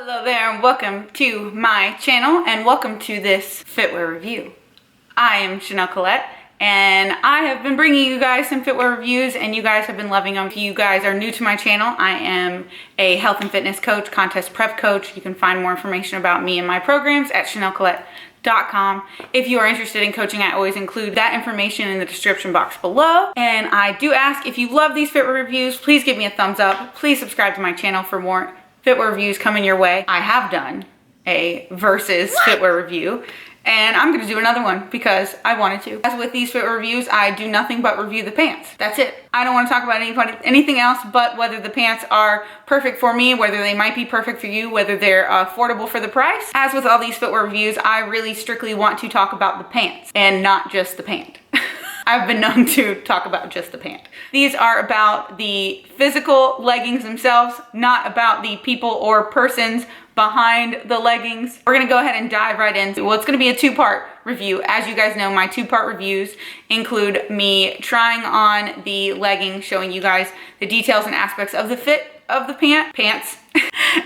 Hello there and welcome to my channel and welcome to this footwear review. I am Chanel Colette and I have been bringing you guys some footwear reviews and you guys have been loving them. If you guys are new to my channel, I am a health and fitness coach, contest prep coach. You can find more information about me and my programs at chanelcolette.com. If you are interested in coaching, I always include that information in the description box below. And I do ask, if you love these footwear reviews, please give me a thumbs up. Please subscribe to my channel for more footwear reviews coming your way. I have done a versus footwear review and I'm gonna do another one because I wanted to. As with these footwear reviews, I do nothing but review the pants. That's it. I don't want to talk about anything else but whether the pants are perfect for me, whether they might be perfect for you, whether they're affordable for the price. As with all these footwear reviews, I really strictly want to talk about the pants and not just the pant. I've been known to talk about just the pant. These are about the physical leggings themselves, not about the people or persons behind the leggings. We're gonna go ahead and dive right in. Well, it's gonna be a two-part review. As you guys know, my two-part reviews include me trying on the leggings, showing you guys the details and aspects of the fit of the pants,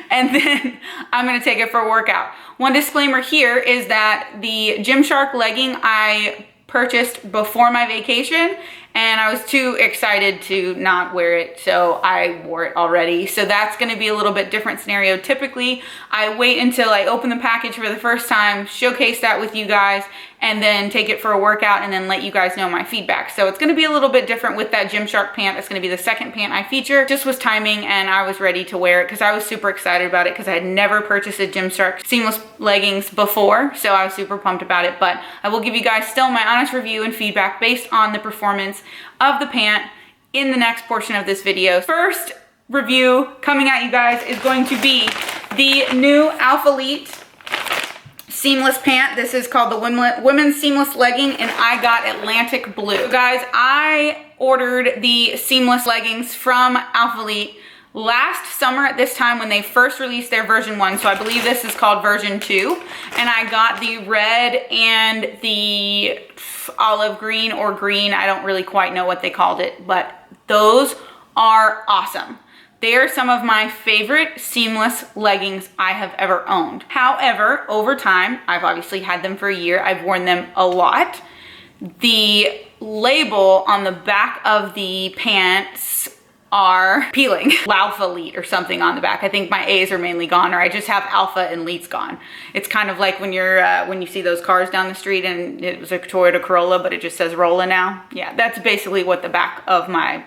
and then I'm gonna take it for a workout. One disclaimer here is that the Gymshark legging I purchased before my vacation and I was too excited to not wear it, so I wore it already. So that's gonna be a little bit different scenario. Typically, I wait until I open the package for the first time, showcase that with you guys, and then take it for a workout and then let you guys know my feedback. So it's gonna be a little bit different with that Gymshark pant. It's gonna be the second pant I feature. Just was timing and I was ready to wear it because I was super excited about it because I had never purchased a Gymshark seamless leggings before. So I was super pumped about it, but I will give you guys still my honest review and feedback based on the performance of the pant in the next portion of this video. First review coming at you guys is going to be the new Alphalete seamless pant. This is called the women's seamless legging and I got Atlantic blue. Guys, I ordered the seamless leggings from Alphalete last summer at this time when they first released their version 1. So I believe this is called version 2. And I got the red and the olive green or green. I don't really quite know what they called it, but those are awesome. They are some of my favorite seamless leggings I have ever owned. However, over time, I've obviously had them for a year. I've worn them a lot. The label on the back of the pants are peeling. Alphalete or something on the back. I think my A's are mainly gone, or I just have Alpha and Lete's gone. It's kind of like when you're when you see those cars down the street and it was a Toyota Corolla, but it just says Rolla now. Yeah, that's basically what the back of my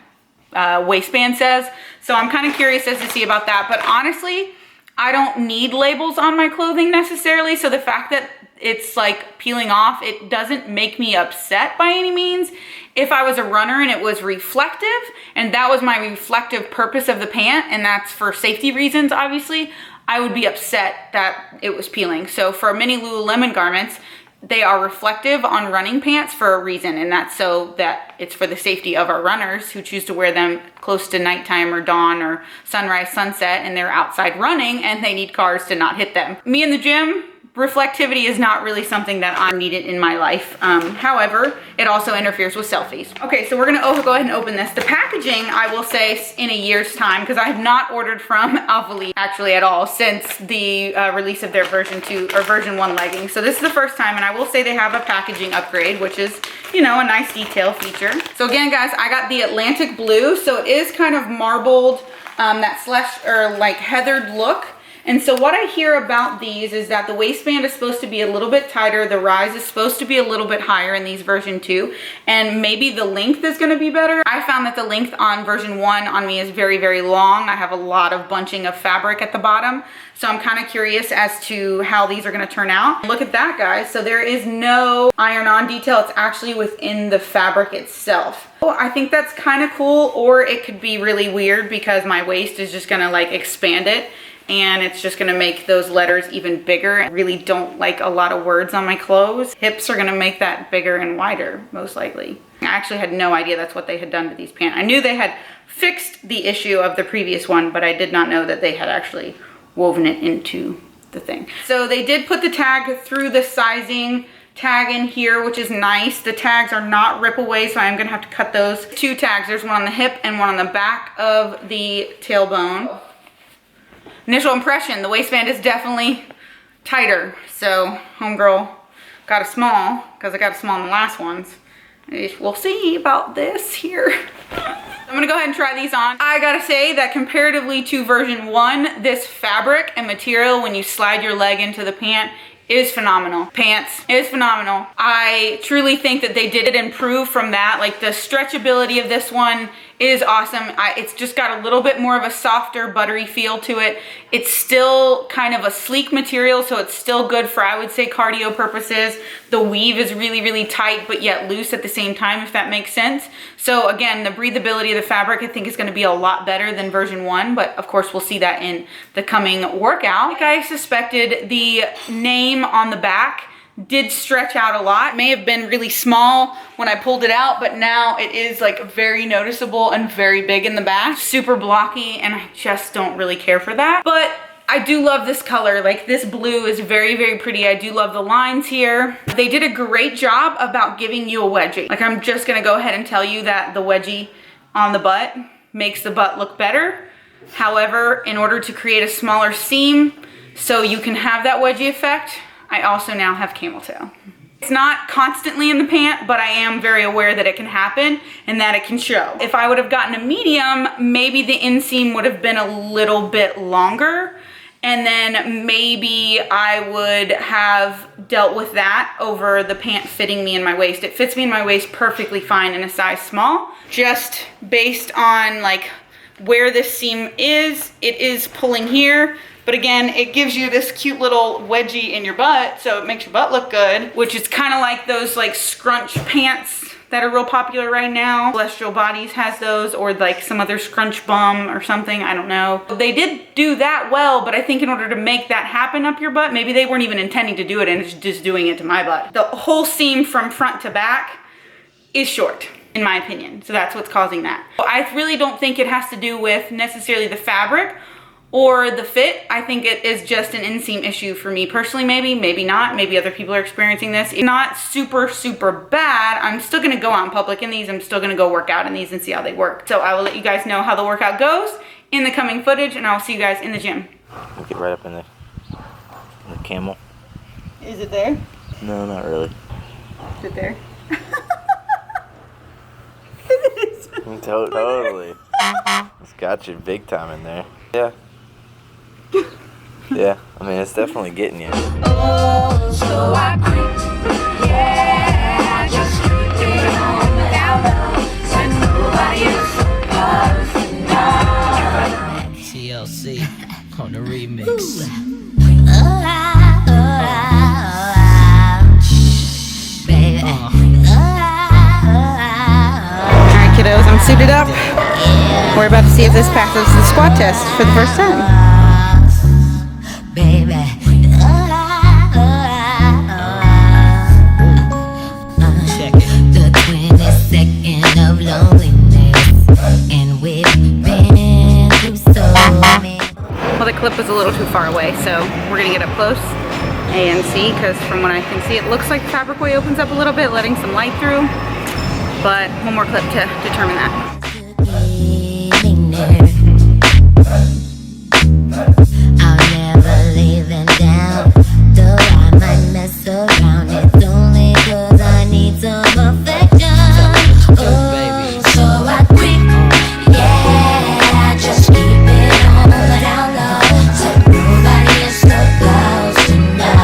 waistband says. So I'm kind of curious as to see about that, but honestly, I don't need labels on my clothing necessarily. So the fact that it's like peeling off, it doesn't make me upset by any means. If I was a runner and it was reflective and that was my reflective purpose of the pant, and that's for safety reasons, obviously, I would be upset that it was peeling. So for many Lululemon garments, they are reflective on running pants for a reason, and that's so that it's for the safety of our runners who choose to wear them close to nighttime or dawn or sunrise, sunset, and they're outside running and they need cars to not hit them. Me in the gym, reflectivity is not really something that I needed in my life. However, it also interferes with selfies. Okay, so we're gonna go ahead and open this. The packaging, I will say, in a year's time, because I have not ordered from Alphalete actually at all since the release of their version 2 or version 1 leggings. So this is the first time, and I will say they have a packaging upgrade, which is, you know, a nice detail feature. So again, guys, I got the Atlantic blue, so it is kind of marbled, that slush or like heathered look. And so what I hear about these is that the waistband is supposed to be a little bit tighter. The rise is supposed to be a little bit higher in these version 2. And maybe the length is gonna be better. I found that the length on version 1 on me is very, very long. I have a lot of bunching of fabric at the bottom. So I'm kind of curious as to how these are gonna turn out. Look at that, guys. So there is no iron-on detail. It's actually within the fabric itself. Oh, I think that's kind of cool, or it could be really weird because my waist is just gonna like expand it and it's just gonna make those letters even bigger. I really don't like a lot of words on my clothes. Hips are gonna make that bigger and wider, most likely. I actually had no idea that's what they had done to these pants. I knew they had fixed the issue of the previous one, but I did not know that they had actually woven it into the thing. So they did put the tag through the sizing tag in here, which is nice. The tags are not rip away, so I'm gonna have to cut those. 2 tags, there's one on the hip and one on the back of the tailbone. initial impression, the waistband is definitely tighter. So homegirl got a small because I got a small in the last ones. We'll see about this here. I'm gonna go ahead and try these on. I gotta say that comparatively to version 1, this fabric and material when you slide your leg into the pant is phenomenal. Pants is phenomenal. I truly think that they did improve from that. Like the stretchability of this one is awesome. It's just got a little bit more of a softer, buttery feel to it. It's still kind of a sleek material, so it's still good for, I would say, cardio purposes. The weave is really, really tight, but yet loose at the same time, if that makes sense. So again, the breathability of the fabric, I think, is gonna be a lot better than version 1, but of course, we'll see that in the coming workout. Like I suspected, the name on the back did stretch out a lot. It may have been really small when I pulled it out, but now it is like very noticeable and very big in the back. Super blocky, and I just don't really care for that. But I do love this color. Like this blue is very, very pretty. I do love the lines here. They did a great job about giving you a wedgie. Like I'm just gonna go ahead and tell you that the wedgie on the butt makes the butt look better. However, in order to create a smaller seam so you can have that wedgie effect, I also now have camel toe. It's not constantly in the pant, but I am very aware that it can happen and that it can show. If I would have gotten a medium, maybe the inseam would have been a little bit longer, and then maybe I would have dealt with that over the pant fitting me in my waist. It fits me in my waist perfectly fine in a size small. Just based on like where this seam is, it is pulling here. But again, it gives you this cute little wedgie in your butt, so it makes your butt look good, which is kind of like those like scrunch pants that are real popular right now. Celestial Bodies has those, or like some other scrunch bum or something, I don't know. They did do that well, but I think in order to make that happen up your butt, maybe they weren't even intending to do it and it's just doing it to my butt. The whole seam from front to back is short, in my opinion. So that's what's causing that. I really don't think it has to do with necessarily the fabric or the fit. I think it is just an inseam issue for me personally, maybe not. Maybe other people are experiencing this. It's not super, super bad. I'm still gonna go out in public in these. I'm still gonna go work out in these and see how they work. So I will let you guys know how the workout goes in the coming footage, and I'll see you guys in the gym. We'll get right up in the camel. Is it there? No, not really. Is it there? Totally. It's got you big time in there. Yeah. Yeah, I mean, it's definitely getting you. Oh, so I quit. Yeah, just keep it on the down low, and nobody else supposed to know. TLC on the remix. Alright kiddos, I'm suited up. We're about to see if this passes the squat test for the first time. Baby, Check it. the 22nd of loneliness, and we've been through so many. Well, the clip was a little too far away, so we're gonna get up close and see, because from what I can see, it looks like the fabric way opens up a little bit, letting some light through. But one more clip to determine that. I'll never leave them down, though I might mess around. It's only 'cause I need some affection. Oh, so I quit. Yeah, just keep it on the down low, so nobody is supposed to know.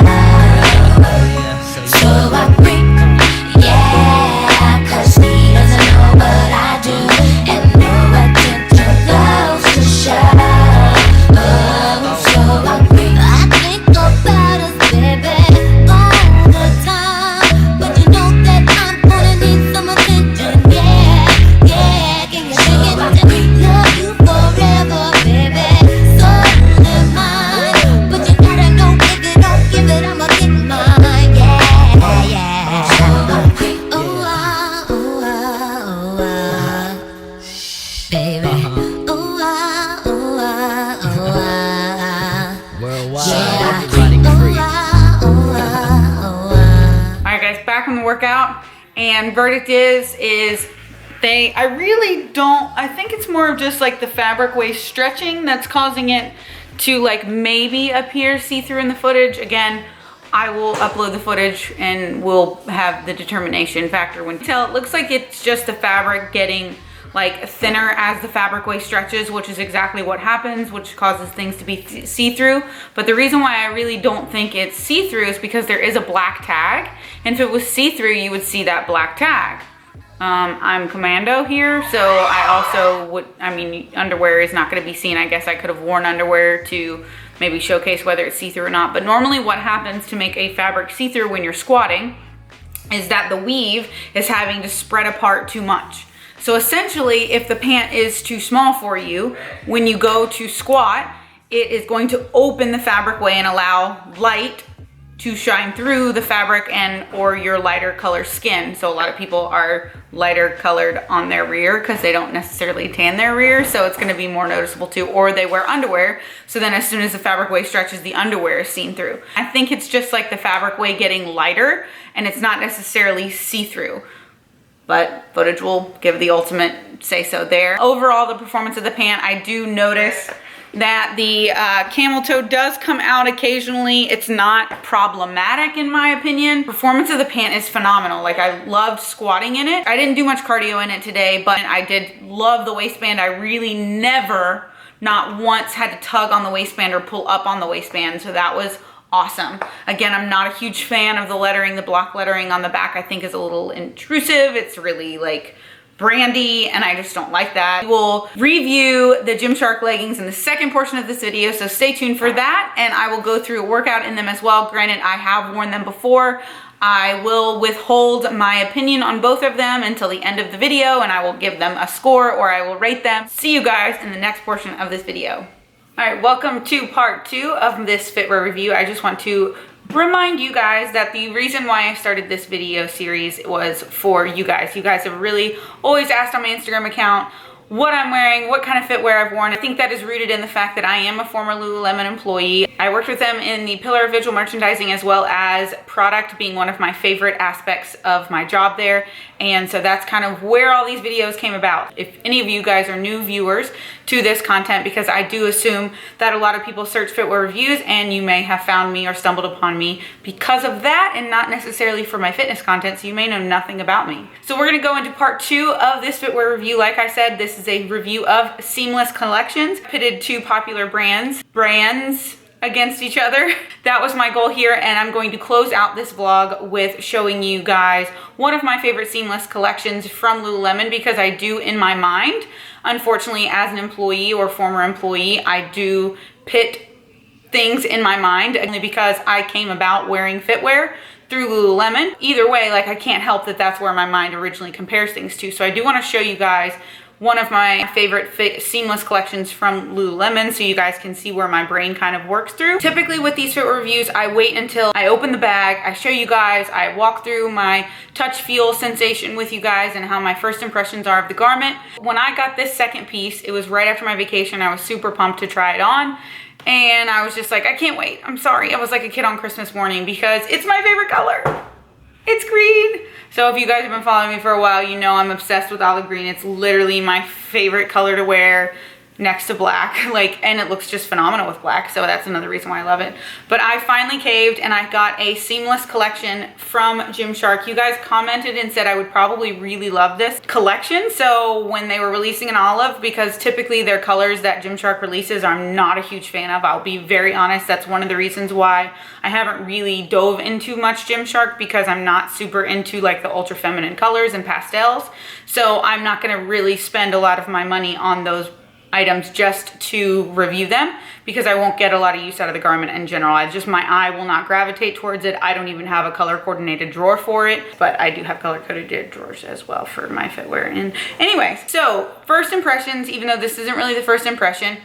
So I quit. Yeah, 'cause he doesn't know what I do, and no attention goes to show. Workout, and verdict is I really don't, I think it's more of just like the fabric waist stretching that's causing it to like maybe appear see-through in the footage. Again, I will upload the footage and we'll have the determination factor when it looks like it's just the fabric getting like thinner as the fabric way stretches, which is exactly what happens, which causes things to be see-through. But the reason why I really don't think it's see-through is because there is a black tag, and if it was see-through you would see that black tag. I'm commando here, so I also would, I mean, underwear is not going to be seen. I guess I could have worn underwear to maybe showcase whether it's see-through or not. But normally what happens to make a fabric see-through when you're squatting is that the weave is having to spread apart too much. So essentially, if the pant is too small for you, when you go to squat, it is going to open the fabric way and allow light to shine through the fabric and or your lighter color skin. So a lot of people are lighter colored on their rear because they don't necessarily tan their rear, so it's going to be more noticeable too. Or they wear underwear, so then as soon as the fabric way stretches, the underwear is seen through. I think it's just like the fabric way getting lighter, and it's not necessarily see-through. But footage will give the ultimate say so there. Overall, the performance of the pant, I do notice that the camel toe does come out occasionally. It's not problematic in my opinion. Performance of the pant is phenomenal. Like, I loved squatting in it. I didn't do much cardio in it today, but I did love the waistband. I really never, not once, had to tug on the waistband or pull up on the waistband, so that was awesome. Again, I'm not a huge fan of the lettering. The block lettering on the back I think is a little intrusive. It's really like brandy, and I just don't like that. We will review the Gymshark leggings in the second portion of this video, so stay tuned for that, and I will go through a workout in them as well. Granted, I have worn them before. I will withhold my opinion on both of them until the end of the video, and I will give them a score or I will rate them. See you guys in the next portion of this video. All right, welcome to part 2 of this footwear review. I just want to remind you guys that the reason why I started this video series was for you guys. You guys have really always asked on my Instagram account what I'm wearing, what kind of footwear I've worn. I think that is rooted in the fact that I am a former Lululemon employee. I worked with them in the pillar of visual merchandising as well as product being one of my favorite aspects of my job there. And so that's kind of where all these videos came about. If any of you guys are new viewers to this content, because I do assume that a lot of people search footwear reviews and you may have found me or stumbled upon me because of that and not necessarily for my fitness content, so you may know nothing about me. So we're gonna go into part 2 of this footwear review. Like I said, this is a review of seamless collections. Pitted 2 popular brands against each other. That was my goal here, and I'm going to close out this vlog with showing you guys one of my favorite seamless collections from Lululemon, because I do, in my mind, unfortunately, as an employee or former employee, I do pit things in my mind only because I came about wearing footwear through Lululemon. Either way, like, I can't help that that's where my mind originally compares things to. So I do want to show you guys one of my favorite seamless collections from Lululemon, so you guys can see where my brain kind of works through. Typically with these footwear reviews, I wait until I open the bag, I show you guys, I walk through my touch feel sensation with you guys and how my first impressions are of the garment. When I got this second piece, it was right after my vacation. I was super pumped to try it on, and I was just like, I can't wait. I'm sorry. I was like a kid on Christmas morning because it's my favorite color. It's green. So if you guys have been following me for a while, you know I'm obsessed with olive green. It's literally my favorite color to wear next to black. Like, and it looks just phenomenal with black, so that's another reason why I love it. But I finally caved and I got a seamless collection from Gymshark. You guys commented and said I would probably really love this collection. So when they were releasing an olive, because typically their colors that Gymshark releases I'm not a huge fan of, I'll be very honest. That's one of the reasons why I haven't really dove into much Gymshark, because I'm not super into like the ultra feminine colors and pastels. So I'm not gonna really spend a lot of my money on those items just to review them, because I won't get a lot of use out of the garment in general. My eye will not gravitate towards it. I don't even have a color coordinated drawer for it, but I do have color coded drawers as well for my footwear. And anyways, so first impressions, even though this isn't really the first impression,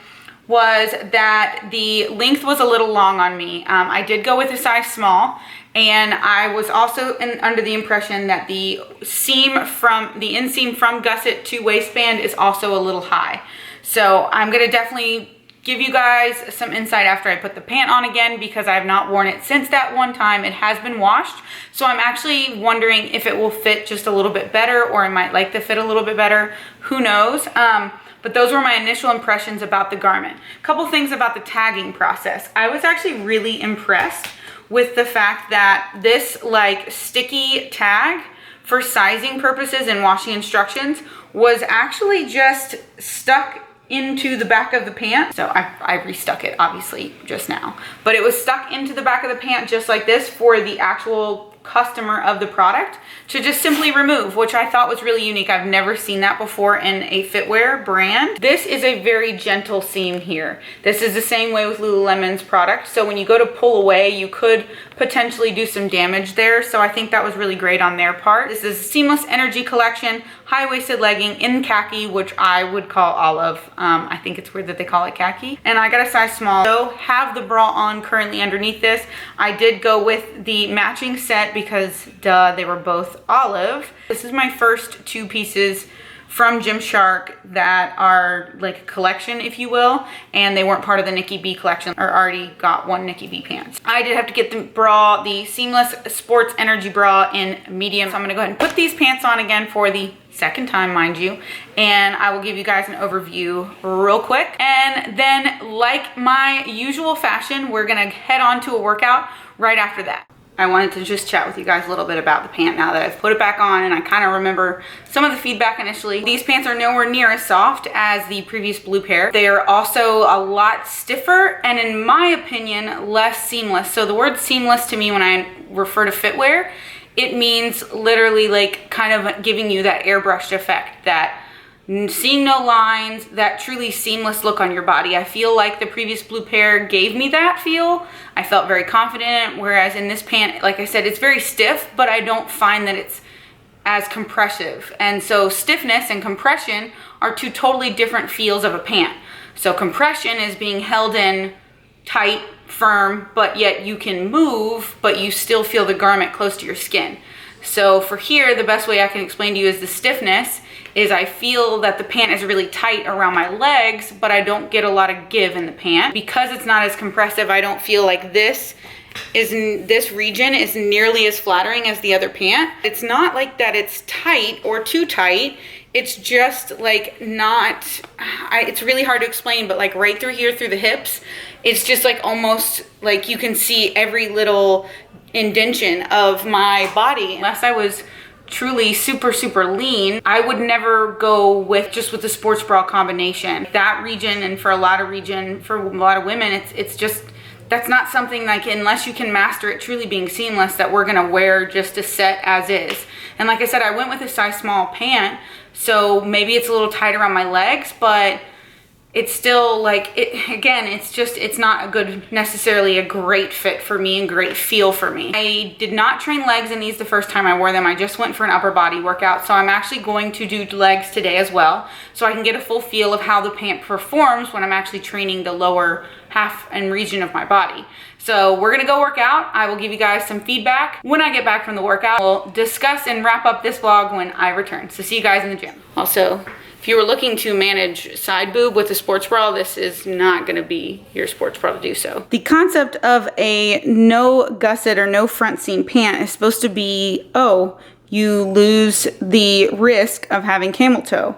was that the length was a little long on me. I did go with a size small, and I was also under the impression that the inseam from gusset to waistband is also a little high. So I'm gonna definitely give you guys some insight after I put the pant on again, because I have not worn it since that one time. It has been washed, so I'm actually wondering if it will fit just a little bit better, or I might like the fit a little bit better. Who knows? But those were my initial impressions about the garment. A couple things about the tagging process. I was actually really impressed with the fact that this like sticky tag for sizing purposes and washing instructions was actually just stuck into the back of the pant. So I restuck it obviously just now, but it was stuck into the back of the pant just like this for the actual customer of the product to just simply remove, which I thought was really unique. I've never seen that before in a footwear brand. This is a very gentle seam here. This is the same way with Lululemon's product. So when you go to pull away, you could potentially do some damage there. So I think that was really great on their part. This is a Seamless Energy Collection, high-waisted legging in khaki, which I would call olive. I think it's weird that they call it khaki. And I got a size small. So have the bra on currently underneath this. I did go with the matching set because duh, they were both olive. This is my first two pieces from Gymshark that are like a collection, if you will, and they weren't part of the Nikki B collection, or already got one Nikki B pants. I did have to get the bra, the Seamless Sports Energy Bra in medium. So I'm gonna go ahead and put these pants on again for the second time, mind you, and I will give you guys an overview real quick. And then, like my usual fashion, we're gonna head on to a workout right after that. I wanted to just chat with you guys a little bit about the pant now that I've put it back on, and I kind of remember some of the feedback initially. These pants are nowhere near as soft as the previous blue pair. They are also a lot stiffer and, in my opinion, less seamless. So the word seamless to me when I refer to footwear, it means literally like kind of giving you that airbrushed effect, that seeing no lines, that truly seamless look on your body. I feel like the previous blue pair gave me that feel. I felt very confident, whereas in this pant, like I said, it's very stiff, but I don't find that it's as compressive. And so stiffness and compression are two totally different feels of a pant. So compression is being held in tight, firm, but yet you can move, but you still feel the garment close to your skin. So for here, the best way I can explain to you is the stiffness is I feel that the pant is really tight around my legs, but I don't get a lot of give in the pant. Because it's not as compressive, I don't feel like this region is nearly as flattering as the other pant. It's not like that it's tight or too tight. It's just like not, it's really hard to explain, but like right through here, through the hips, it's just like almost like you can see every little indentation of my body. Unless I was truly super lean, I would never go with just with the sports bra combination. That region, and for a lot of women, it's just, that's not something like, unless you can master it truly being seamless, that we're gonna wear just a set as is. And like I said, I went with a size small pant, so maybe it's a little tight around my legs, but it's still like, it's not a good, necessarily a great fit for me and great feel for me. I did not train legs in these the first time I wore them. I just went for an upper body workout. So I'm actually going to do legs today as well, so I can get a full feel of how the pant performs when I'm actually training the lower half and region of my body. So we're gonna go work out. I will give you guys some feedback when I get back from the workout. We'll discuss and wrap up this vlog when I return. So see you guys in the gym. Also, if you were looking to manage side boob with a sports bra, this is not gonna be your sports bra to do so. The concept of a no gusset or no front seam pant is supposed to be, oh, you lose the risk of having camel toe.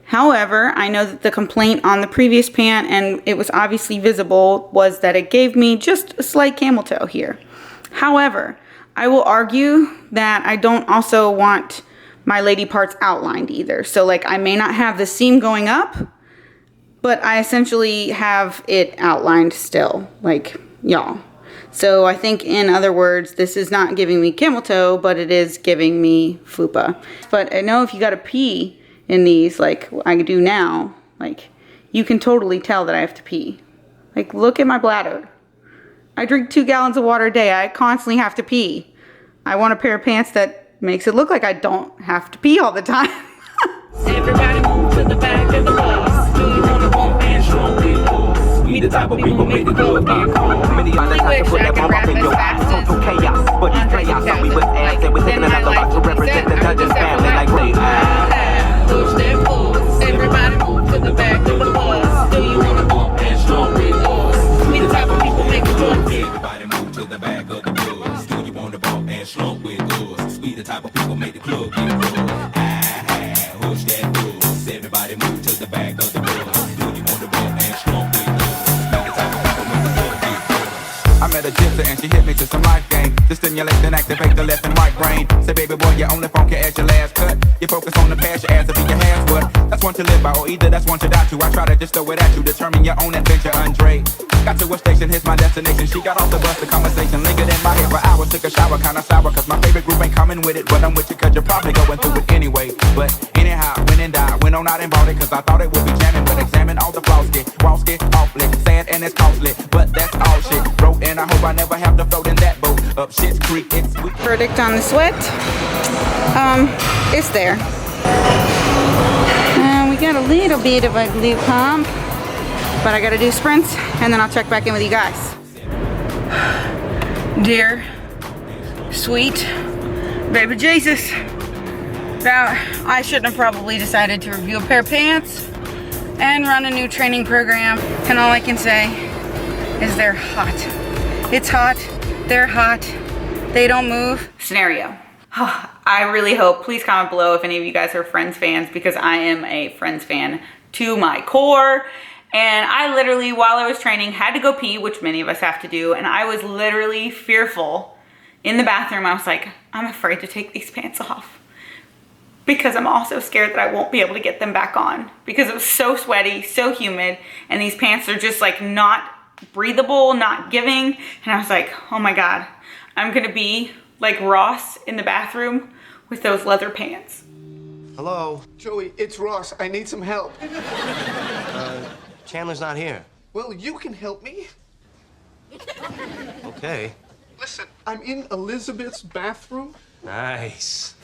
However, I know that the complaint on the previous pant, and it was obviously visible, was that it gave me just a slight camel toe here. However, I will argue that I don't also want my lady parts outlined either. So like I may not have the seam going up, but I essentially have it outlined still, like y'all. So I think, in other words, this is not giving me camel toe, but it is giving me fupa. But I know if you gotta pee in these, like I do now, like you can totally tell that I have to pee. Like look at my bladder. I drink 2 gallons of water a day. I constantly have to pee. I want a pair of pants that makes it look like I don't have to pee all the time. Everybody move to the back of the bus. Do you wanna bump and strong with us? We the type of people make the club get cold. I wish I could rap as fast as chaos, but these playoffs, so we was ass and we're taking another lot to represent the Dodgers family like Ray. Push that force. Everybody move to the back of the bus. Do you wanna bump and strong with us? We the type of people make the club get cold. Everybody move to the back of the bus. Do you wanna bump and strong with us? We the type of people make the club get cold. Push that force. Everybody move to the back of the bus. kisser and she hit me to some life game. To stimulate and activate the left and right brain. Say, baby boy, you're only funky as your last cut. You focus on the past, your ass to be your hands what? That's one to live by, or either that's one to die to. I try to just throw it at you, determine your own adventure, Andre. Got to a station, here's my destination. She got off the bus, the conversation lingered in my head for hours. Took a shower, kinda sour, cause my favorite group ain't coming with it. But I'm with you, cause you're probably going through it anyway. But anyhow, when and die, went on out and bought it, cause I thought it would be jamming. But examine all the flaws, get awfully sad and it's costly. But that's all shit, broke, and I hope I never have to float in that boat. Up shit's creek, it's sweet. Verdict on the sweat. It's there. We got a little bit of a glute pump, but I gotta do sprints and then I'll check back in with you guys. Dear, sweet, baby Jesus. Now, I shouldn't have probably decided to review a pair of pants and run a new training program. And all I can say is they're hot. It's hot, they're hot, they don't move. Scenario. I really hope, please comment below if any of you guys are Friends fans, because I am a Friends fan to my core. And I literally, while I was training, had to go pee, which many of us have to do. And I was literally fearful in the bathroom. I was like, I'm afraid to take these pants off, because I'm also scared that I won't be able to get them back on, because it was so sweaty, so humid, and these pants are just like not breathable, not giving. And I was like, oh my God, I'm gonna be like Ross in the bathroom with those leather pants. Hello? Joey, it's Ross. I need some help. Chandler's not here. Well, you can help me. Okay. Listen, I'm in Elizabeth's bathroom. Nice.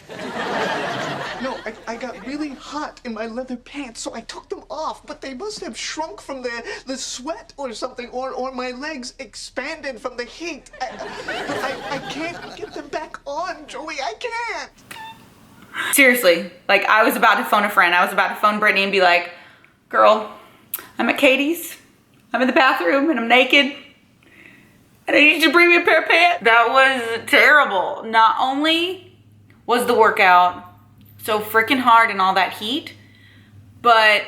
No, I got really hot in my leather pants, so I took them off, but they must have shrunk from the sweat or something, or my legs expanded from the heat. But I can't get them back on, Joey. I can't. Seriously, like I was about to phone a friend. I was about to phone Brittany and be like, girl, I'm at Katie's. I'm in the bathroom and I'm naked. And I need you to bring me a pair of pants. That was terrible. Not only was the workout so freaking hard in all that heat, but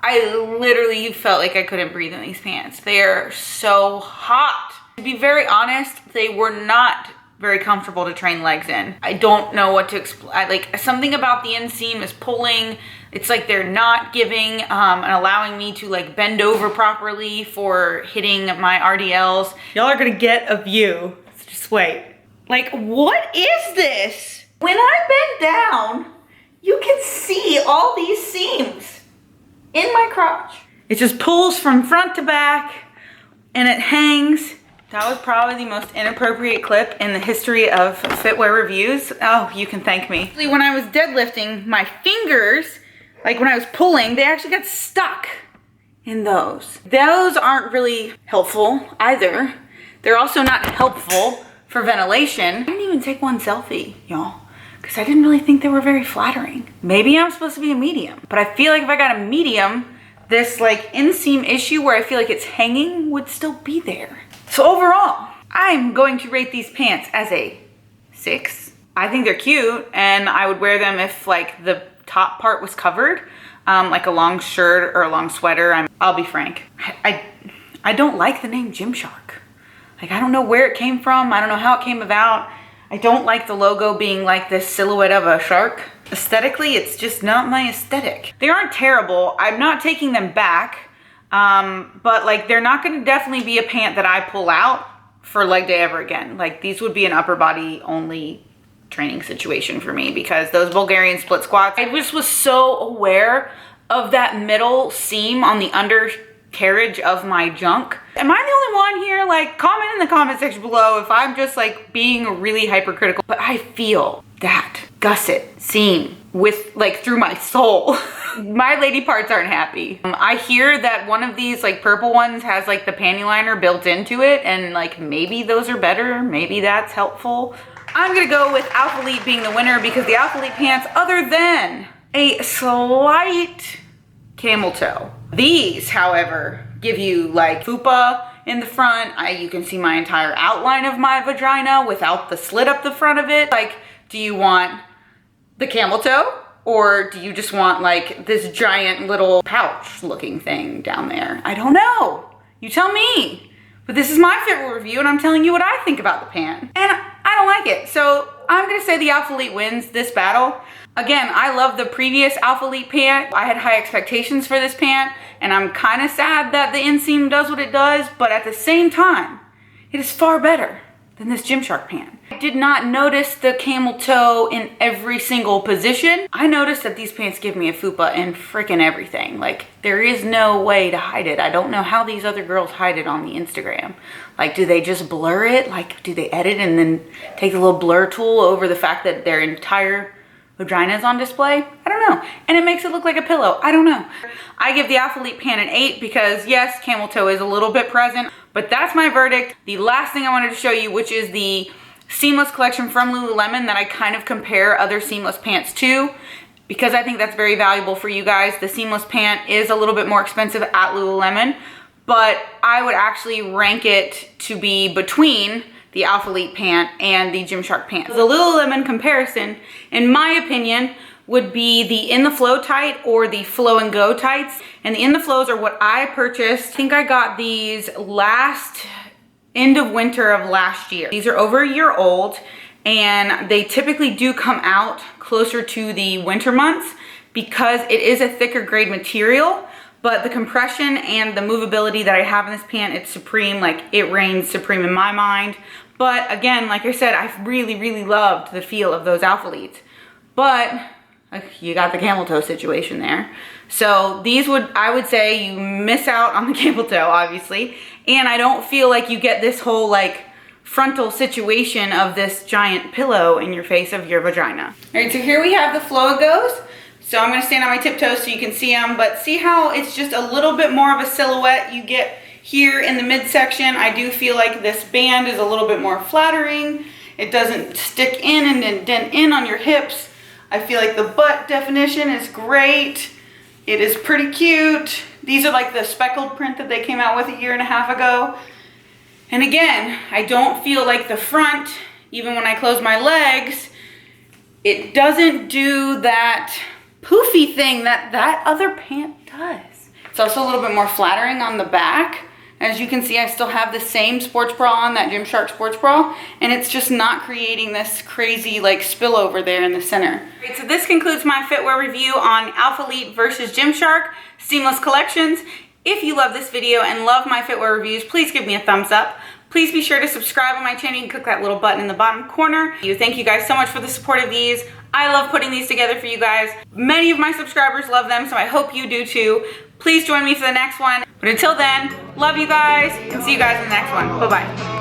I literally felt like I couldn't breathe in these pants. They are so hot. To be very honest, they were not very comfortable to train legs in. I don't know what to explain. Like something about the inseam is pulling. It's like they're not giving and allowing me to like bend over properly for hitting my RDLs. Y'all are gonna get a view. Just wait. Like, what is this? When I bend down, you can see all these seams in my crotch. It just pulls from front to back and it hangs. That was probably the most inappropriate clip in the history of Fitwear reviews. Oh, you can thank me. When I was deadlifting, my fingers, like when I was pulling, they actually got stuck in those. Those aren't really helpful either. They're also not helpful for ventilation. I didn't even take one selfie, y'all, because I didn't really think they were very flattering. Maybe I'm supposed to be a medium, but I feel like if I got a medium, this like inseam issue where I feel like it's hanging would still be there. So overall, I'm going to rate these pants as a 6. I think they're cute and I would wear them if like the top part was covered, like a long shirt or a long sweater. I'll be frank, I don't like the name Gymshark. Like I don't know where it came from. I don't know how it came about. I don't like the logo being like this silhouette of a shark. Aesthetically, it's just not my aesthetic. They aren't terrible. I'm not taking them back. But like they're not going to definitely be a pant that I pull out for leg day ever again. Like these would be an upper body only training situation for me, because those Bulgarian split squats, I just was so aware of that middle seam on the undercarriage of my junk. Am I the only one here? Like comment in the comment section below if I'm just like being really hypercritical, but I feel that gusset seam with like through my soul. My lady parts aren't happy. I hear that one of these like purple ones has like the panty liner built into it, and like maybe those are better, maybe that's helpful. I'm gonna go with Alphalete being the winner, because the Alphalete pants, other than a slight camel toe, these however give you like fupa in the front. You can see my entire outline of my vagina without the slit up the front of it. Like, do you want the camel toe, or do you just want like this giant little pouch looking thing down there? I don't know. You tell me. But this is my fitwear review and I'm telling you what I think about the pant. And I don't like it. So I'm gonna say the Alphalete wins this battle. Again, I love the previous Alphalete pant. I had high expectations for this pant and I'm kind of sad that the inseam does what it does, but at the same time, it is far better than this Gymshark pant. I did not notice the camel toe in every single position. I noticed that these pants give me a fupa in freaking everything. Like, there is no way to hide it. I don't know how these other girls hide it on the Instagram. Like, do they just blur it? Like, do they edit and then take the little blur tool over the fact that their entire vagina is on display? I don't know. And it makes it look like a pillow. I don't know. I give the Alphalete pant an 8 because yes, camel toe is a little bit present, but that's my verdict. The last thing I wanted to show you, which is the seamless collection from Lululemon that I kind of compare other seamless pants to, because I think that's very valuable for you guys. The seamless pant is a little bit more expensive at Lululemon, but I would actually rank it to be between the Alphalete pant and the Gymshark pant. The Lululemon comparison, in my opinion, would be the In the Flow tight or the Flow and Go tights. And the In the Flows are what I purchased. I think I got these end of winter of last year. These are over a year old and they typically do come out closer to the winter months because it is a thicker grade material, but the compression and the movability that I have in this pant, it's supreme. Like, it reigns supreme in my mind. But again, like I said, I really, really loved the feel of those Alphaletes. But you got the camel toe situation there. So these I would say you miss out on the camel toe, obviously. And I don't feel like you get this whole like frontal situation of this giant pillow in your face of your vagina. All right, so here we have the Flow and Goes. So I'm gonna stand on my tiptoes so you can see them, but see how it's just a little bit more of a silhouette you get here in the midsection. I do feel like this band is a little bit more flattering. It doesn't stick in and then dent in on your hips. I feel like the butt definition is great. It is pretty cute. These are like the speckled print that they came out with a year and a half ago. And again, I don't feel like the front, even when I close my legs, it doesn't do that poofy thing that other pant does. It's also a little bit more flattering on the back. As you can see, I still have the same sports bra on, that Gymshark sports bra, and it's just not creating this crazy like spillover there in the center. Right, so this concludes my footwear review on Alphalete versus Gymshark seamless collections. If you love this video and love my footwear reviews, please give me a thumbs up. Please be sure to subscribe on my channel. You can click that little button in the bottom corner. Thank you guys so much for the support of these. I love putting these together for you guys. Many of my subscribers love them, so I hope you do too. Please join me for the next one. But until then, love you guys and see you guys in the next one. Bye-bye.